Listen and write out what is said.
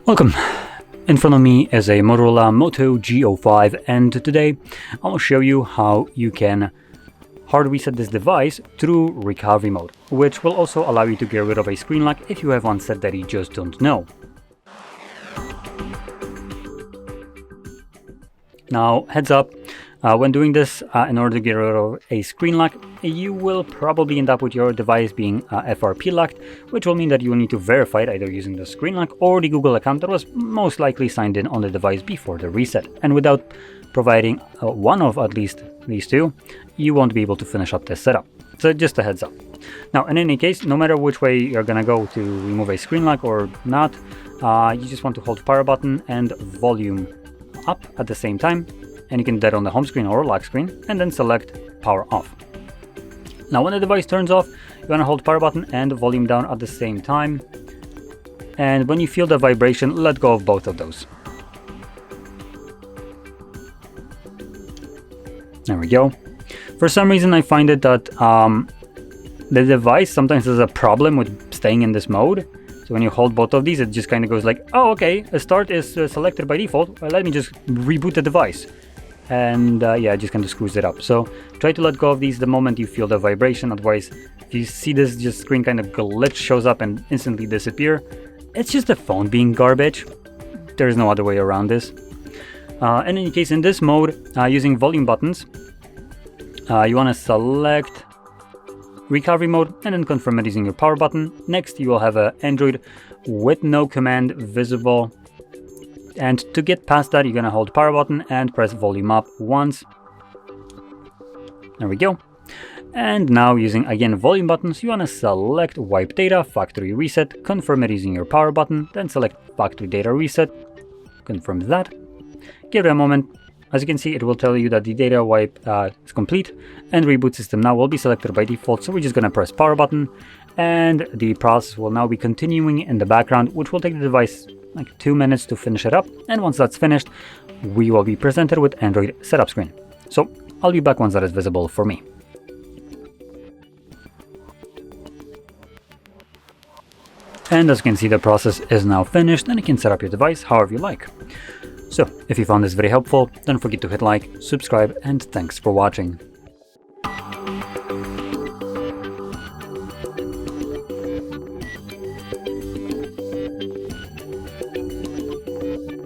Welcome! In front of me is a Motorola Moto G05, and today I will show you how you can hard reset this device through recovery mode, which will also allow you to get rid of a screen lock if you have one set that you just don't know. Now, heads up, when doing this, in order to get rid of a screen lock, you will probably end up with your device being FRP locked, which will mean that you will need to verify it either using the screen lock or the Google account that was most likely signed in on the device before the reset. And without providing one of at least these two, you won't be able to finish up this setup. So just a heads up. Now, in any case, no matter which way you're gonna go to remove a screen lock or not, you just want to hold power button and volume up at the same time, and you can do that on the home screen or lock screen, and then select power off. Now when the device turns off, you want to hold power button and volume down at the same time, and when you feel the vibration, let go of both of those. There we go. For some reason I find it that the device sometimes has a problem with staying in this mode. So when you hold both of these, it just kind of goes like, oh, okay, a start is selected by default. Let me just reboot the device. And yeah, it just kind of screws it up. So try to let go of these the moment you feel the vibration. Otherwise, if you see this just screen kind of glitch shows up and instantly disappear, it's just the phone being garbage. There's no other way around this. In any case, in this mode, using volume buttons, you want to select recovery mode and then confirm it using your power button. Next, you will have an Android with no command visible. And to get past that, you're going to hold power button and press volume up once. There we go. And now using again volume buttons, you want to select wipe data, factory reset, confirm it using your power button, then select factory data reset, confirm that. Give it a moment. As you can see, it will tell you that the data wipe is complete, and reboot system now will be selected by default. So we're just going to press power button, and the process will now be continuing in the background, which will take the device like 2 minutes to finish it up. And once that's finished, we will be presented with Android setup screen. So I'll be back once that is visible for me. And as you can see, the process is now finished, and you can set up your device however you like. So if you found this very helpful, don't forget to hit like, subscribe, and thanks for watching.